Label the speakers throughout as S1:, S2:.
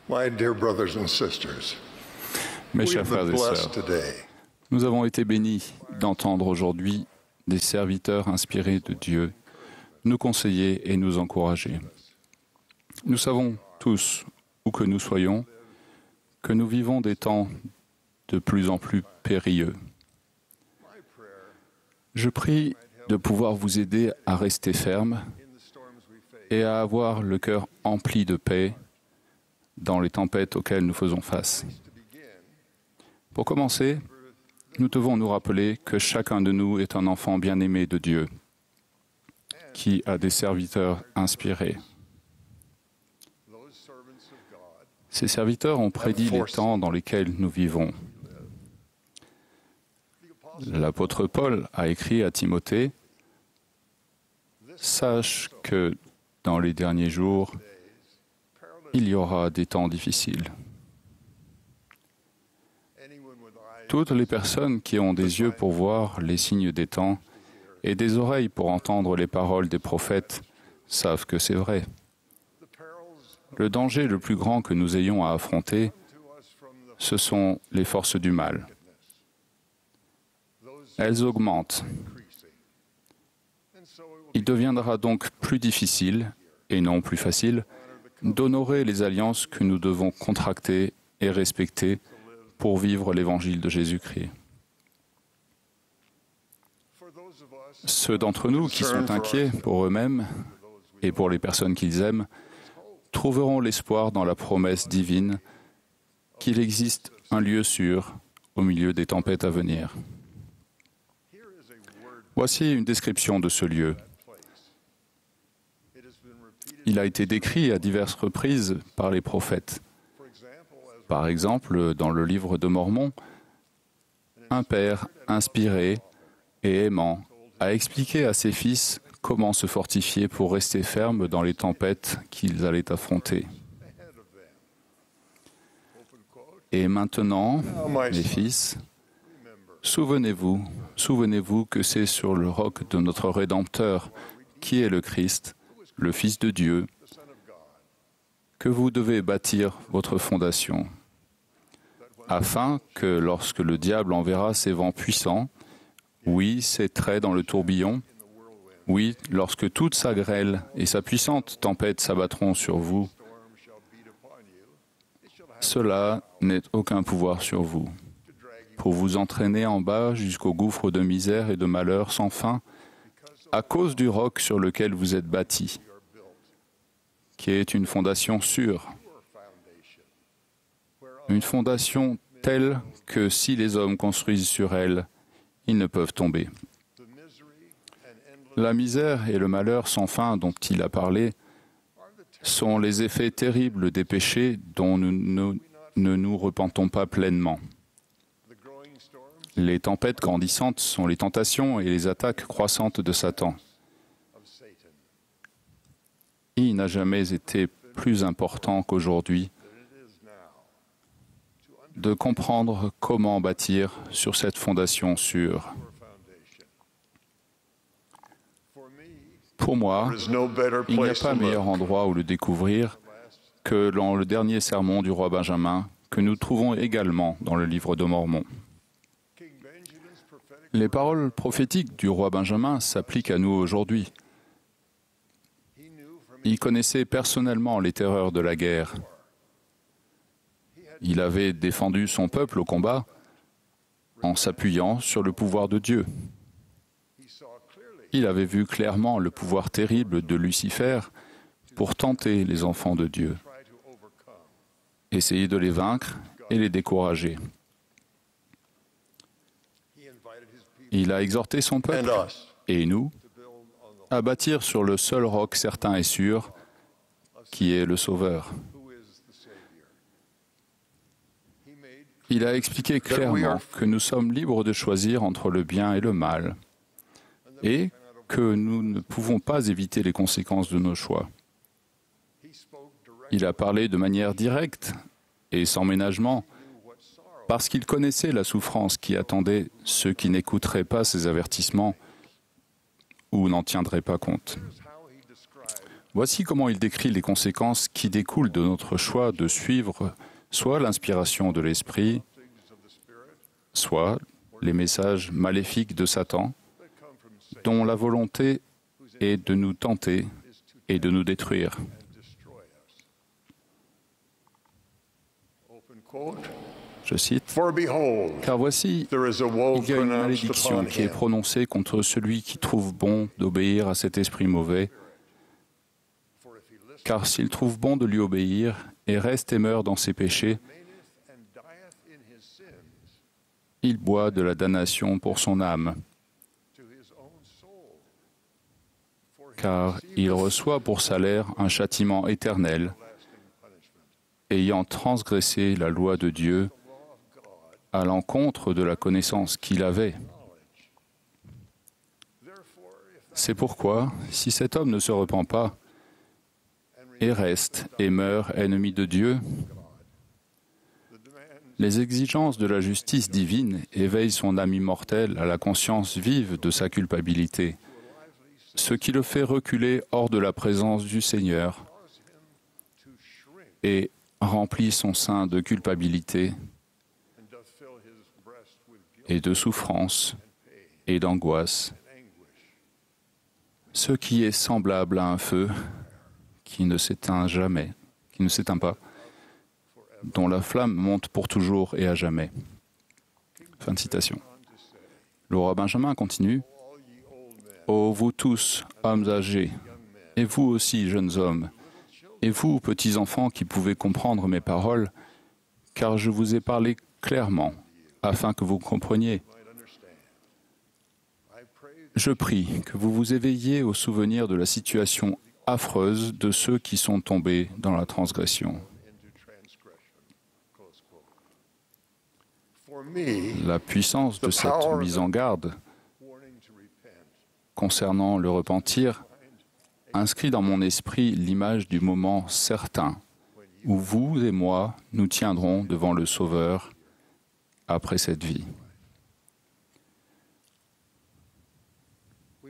S1: My dear brothers and sisters,
S2: Mes
S1: we
S2: chers
S1: have
S2: frères
S1: been
S2: et
S1: blessed
S2: sœurs,
S1: today
S2: nous avons été bénis d'entendre aujourd'hui des serviteurs inspirés de Dieu nous conseiller et nous encourager. Nous savons tous, où que nous soyons, que nous vivons des temps de plus en plus périlleux. Je prie de pouvoir vous aider à rester ferme et à avoir le cœur empli de paix dans les tempêtes auxquelles nous faisons face. Pour commencer, nous devons nous rappeler que chacun de nous est un enfant bien-aimé de Dieu, qui a des serviteurs inspirés. Ces serviteurs ont prédit les temps dans lesquels nous vivons. L'apôtre Paul a écrit à Timothée « Sache que dans les derniers jours, il y aura des temps difficiles. » Toutes les personnes qui ont des yeux pour voir les signes des temps et des oreilles pour entendre les paroles des prophètes savent que c'est vrai. Le danger le plus grand que nous ayons à affronter, ce sont les forces du mal. Elles augmentent. Il deviendra donc plus difficile, et non plus facile, d'honorer les alliances que nous devons contracter et respecter pour vivre l'évangile de Jésus-Christ. Ceux d'entre nous qui sont inquiets pour eux-mêmes et pour les personnes qu'ils aiment trouveront l'espoir dans la promesse divine qu'il existe un lieu sûr au milieu des tempêtes à venir. Voici une description de ce lieu. Il a été décrit à diverses reprises par les prophètes. Par exemple, dans le livre de Mormon, un père inspiré et aimant a expliqué à ses fils comment se fortifier pour rester ferme dans les tempêtes qu'ils allaient affronter. Et maintenant, mes fils, souvenez-vous que c'est sur le roc de notre Rédempteur, qui est le Christ, le Fils de Dieu, que vous devez bâtir votre fondation, afin que lorsque le diable enverra ses vents puissants, oui, ses traits dans le tourbillon, oui, lorsque toute sa grêle et sa puissante tempête s'abattront sur vous, cela n'est aucun pouvoir sur vous, pour vous entraîner en bas jusqu'au gouffre de misère et de malheur sans fin, à cause du roc sur lequel vous êtes bâtis, qui est une fondation sûre, une fondation telle que si les hommes construisent sur elle, ils ne peuvent tomber. La misère et le malheur sans fin dont il a parlé sont les effets terribles des péchés dont nous ne nous repentons pas pleinement. Les tempêtes grandissantes sont les tentations et les attaques croissantes de Satan. Il n'a jamais été plus important qu'aujourd'hui de comprendre comment bâtir sur cette fondation sûre. Pour moi, il n'y a pas meilleur endroit où le découvrir que dans le dernier sermon du roi Benjamin, que nous trouvons également dans le livre de Mormon. Les paroles prophétiques du roi Benjamin s'appliquent à nous aujourd'hui. Il connaissait personnellement les terreurs de la guerre. Il avait défendu son peuple au combat en s'appuyant sur le pouvoir de Dieu. Il avait vu clairement le pouvoir terrible de Lucifer pour tenter les enfants de Dieu, essayer de les vaincre et les décourager. Il a exhorté son peuple, et nous, à bâtir sur le seul roc certain et sûr, qui est le Sauveur. Il a expliqué clairement que nous sommes libres de choisir entre le bien et le mal, et que nous ne pouvons pas éviter les conséquences de nos choix. Il a parlé de manière directe et sans ménagement, parce qu'il connaissait la souffrance qui attendait ceux qui n'écouteraient pas ses avertissements ou n'en tiendraient pas compte. Voici comment il décrit les conséquences qui découlent de notre choix de suivre soit l'inspiration de l'Esprit, soit les messages maléfiques de Satan, dont la volonté est de nous tenter et de nous détruire. Je cite, « Car voici, il y a une malédiction qui est prononcée contre celui qui trouve bon d'obéir à cet esprit mauvais, car s'il trouve bon de lui obéir et reste et meurt dans ses péchés, il boit de la damnation pour son âme, car il reçoit pour salaire un châtiment éternel, ayant transgressé la loi de Dieu à l'encontre de la connaissance qu'il avait. C'est pourquoi, si cet homme ne se repent pas et reste et meurt ennemi de Dieu, les exigences de la justice divine éveillent son âme immortelle à la conscience vive de sa culpabilité, ce qui le fait reculer hors de la présence du Seigneur et remplit son sein de culpabilité et de souffrance et d'angoisse, ce qui est semblable à un feu qui ne s'éteint jamais, qui ne s'éteint pas, dont la flamme monte pour toujours et à jamais. » Fin de citation. Le roi Benjamin continue, « Ô vous tous, hommes âgés, et vous aussi, jeunes hommes, et vous, petits enfants qui pouvez comprendre mes paroles, car je vous ai parlé clairement, afin que vous compreniez. Je prie que vous vous éveilliez au souvenir de la situation affreuse de ceux qui sont tombés dans la transgression. La puissance de cette mise en garde concernant le repentir inscrit dans mon esprit l'image du moment certain où vous et moi nous tiendrons devant le Sauveur après cette vie.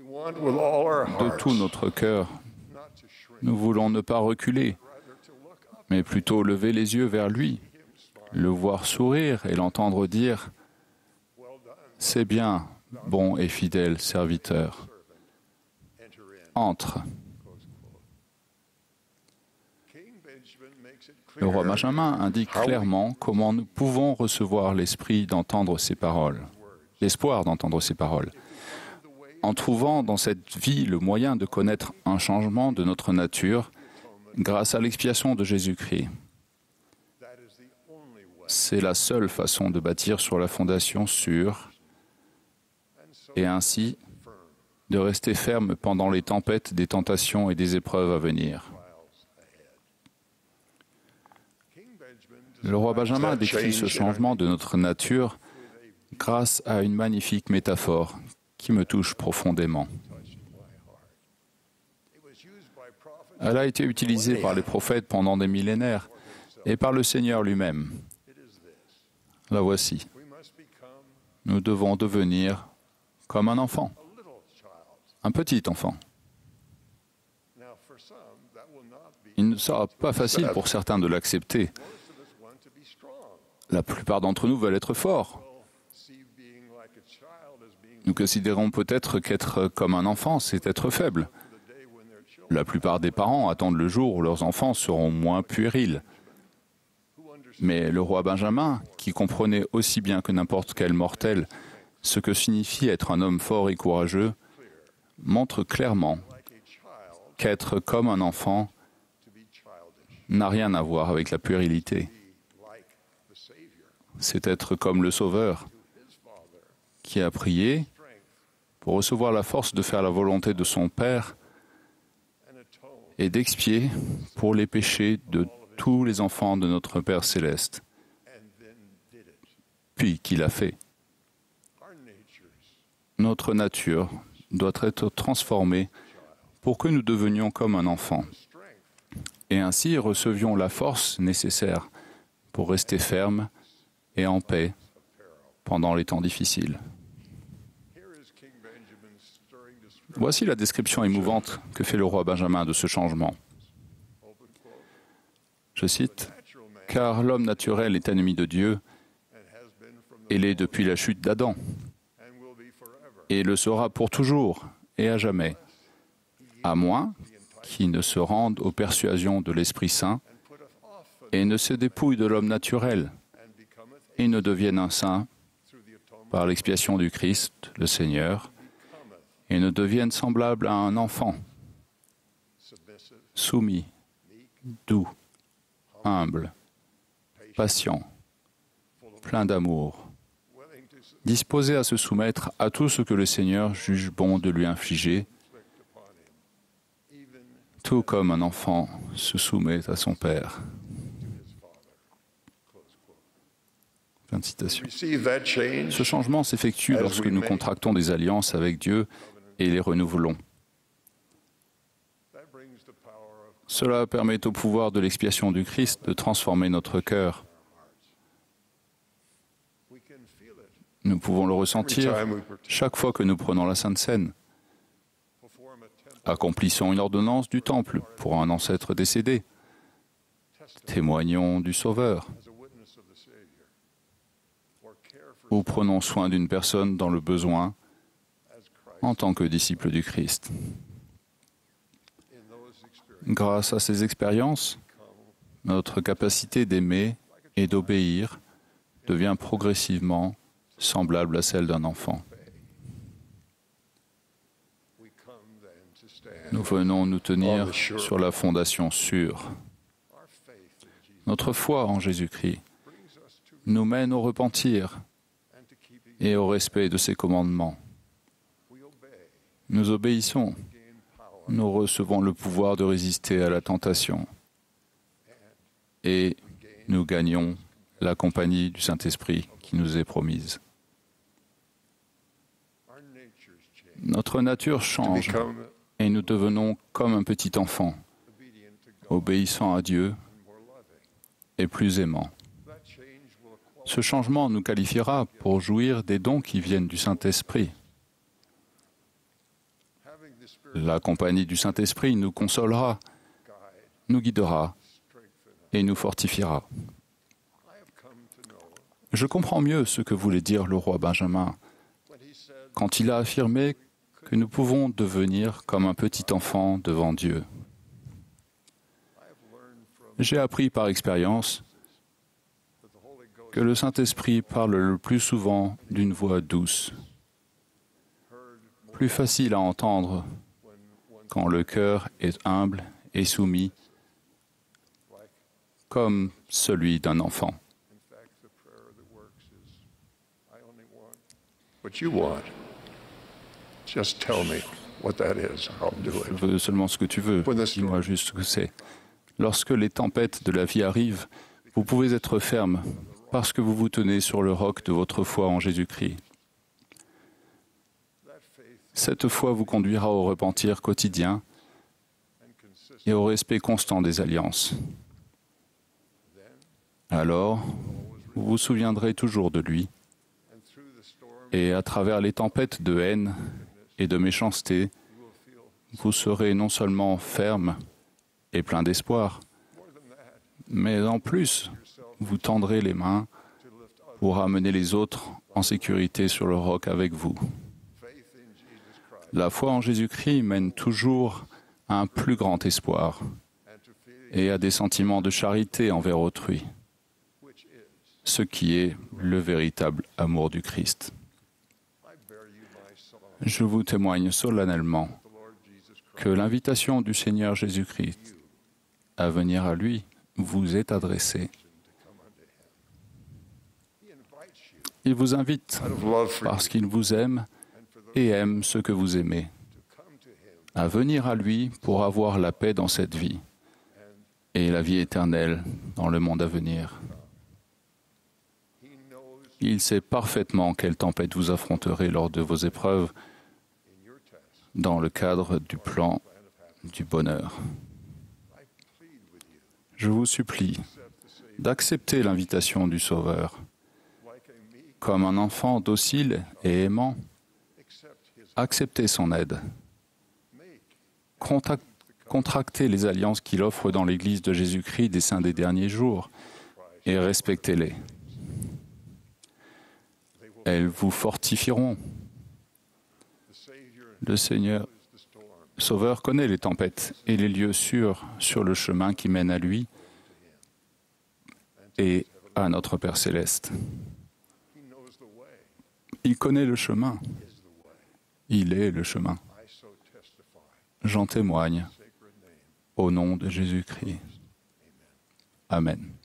S2: De tout notre cœur, nous voulons ne pas reculer, mais plutôt lever les yeux vers lui, le voir sourire et l'entendre dire « C'est bien, bon et fidèle serviteur. Entre. » Le roi Benjamin indique clairement comment nous pouvons recevoir l'esprit d'entendre ces paroles, l'espoir d'entendre ces paroles, en trouvant dans cette vie le moyen de connaître un changement de notre nature grâce à l'expiation de Jésus-Christ. C'est la seule façon de bâtir sur la fondation sûre et ainsi de rester ferme pendant les tempêtes des tentations et des épreuves à venir. Le roi Benjamin décrit ce changement de notre nature grâce à une magnifique métaphore qui me touche profondément. Elle a été utilisée par les prophètes pendant des millénaires et par le Seigneur lui-même. La voici. Nous devons devenir comme un enfant, un petit enfant. Il ne sera pas facile pour certains de l'accepter. La plupart d'entre nous veulent être forts. Nous considérons peut-être qu'être comme un enfant, c'est être faible. La plupart des parents attendent le jour où leurs enfants seront moins puérils. Mais le roi Benjamin, qui comprenait aussi bien que n'importe quel mortel ce que signifie être un homme fort et courageux, montre clairement qu'être comme un enfant n'a rien à voir avec la puérilité. C'est être comme le Sauveur, qui a prié pour recevoir la force de faire la volonté de son Père et d'expier pour les péchés de tous les enfants de notre Père céleste, puis qu'il a fait. Notre nature doit être transformée pour que nous devenions comme un enfant, et ainsi recevions la force nécessaire pour rester fermes et en paix pendant les temps difficiles. Voici la description émouvante que fait le roi Benjamin de ce changement. Je cite, « Car l'homme naturel est ennemi de Dieu, et l'est depuis la chute d'Adam, et le sera pour toujours et à jamais, à moins qu'il ne se rende aux persuasions de l'Esprit Saint et ne se dépouille de l'homme naturel et ne devienne un saint par l'expiation du Christ, le Seigneur, et ne devienne semblable à un enfant, soumis, doux, humble, patient, plein d'amour, disposé à se soumettre à tout ce que le Seigneur juge bon de lui infliger, tout comme un enfant se soumet à son Père. » Fin de citation. Ce changement s'effectue lorsque nous contractons des alliances avec Dieu et les renouvelons. Cela permet au pouvoir de l'expiation du Christ de transformer notre cœur. Nous pouvons le ressentir chaque fois que nous prenons la Sainte Seine. Accomplissons une ordonnance du Temple pour un ancêtre décédé. Témoignons du Sauveur. Ou prenons soin d'une personne dans le besoin en tant que disciple du Christ. Grâce à ces expériences, notre capacité d'aimer et d'obéir devient progressivement semblable à celle d'un enfant. Nous venons nous tenir sur la fondation sûre. Notre foi en Jésus-Christ nous mène au repentir et au respect de ses commandements. Nous obéissons, nous recevons le pouvoir de résister à la tentation et nous gagnons la compagnie du Saint-Esprit qui nous est promise. Notre nature change et nous devenons comme un petit enfant, obéissant à Dieu et plus aimant. Ce changement nous qualifiera pour jouir des dons qui viennent du Saint-Esprit. La compagnie du Saint-Esprit nous consolera, nous guidera et nous fortifiera. Je comprends mieux ce que voulait dire le roi Benjamin quand il a affirmé que nous pouvons devenir comme un petit enfant devant Dieu. J'ai appris par expérience que le Saint-Esprit parle le plus souvent d'une voix douce, plus facile à entendre quand le cœur est humble et soumis, comme celui d'un enfant. Je veux seulement ce que tu veux. Dis-moi juste ce que c'est. Lorsque les tempêtes de la vie arrivent, vous pouvez être ferme parce que vous vous tenez sur le roc de votre foi en Jésus-Christ. Cette foi vous conduira au repentir quotidien et au respect constant des alliances. Alors, vous vous souviendrez toujours de lui, et à travers les tempêtes de haine et de méchanceté, vous serez non seulement ferme et plein d'espoir, mais en plus, vous tendrez les mains pour amener les autres en sécurité sur le roc avec vous. La foi en Jésus-Christ mène toujours à un plus grand espoir et à des sentiments de charité envers autrui, ce qui est le véritable amour du Christ. Je vous témoigne solennellement que l'invitation du Seigneur Jésus-Christ à venir à lui vous est adressée. Il vous invite, parce qu'il vous aime et aime ce que vous aimez, à venir à lui pour avoir la paix dans cette vie et la vie éternelle dans le monde à venir. Il sait parfaitement quelle tempête vous affronterez lors de vos épreuves dans le cadre du plan du bonheur. Je vous supplie d'accepter l'invitation du Sauveur. Comme un enfant docile et aimant, acceptez son aide Contractez les alliances qu'il offre dans l'Église de Jésus-Christ des saints des derniers jours et respectez-les. Elles vous fortifieront. Le Seigneur Sauveur connaît les tempêtes et les lieux sûrs sur le chemin qui mène à lui et à notre Père céleste. Il connaît le chemin. Il est le chemin. J'en témoigne au nom de Jésus-Christ. Amen.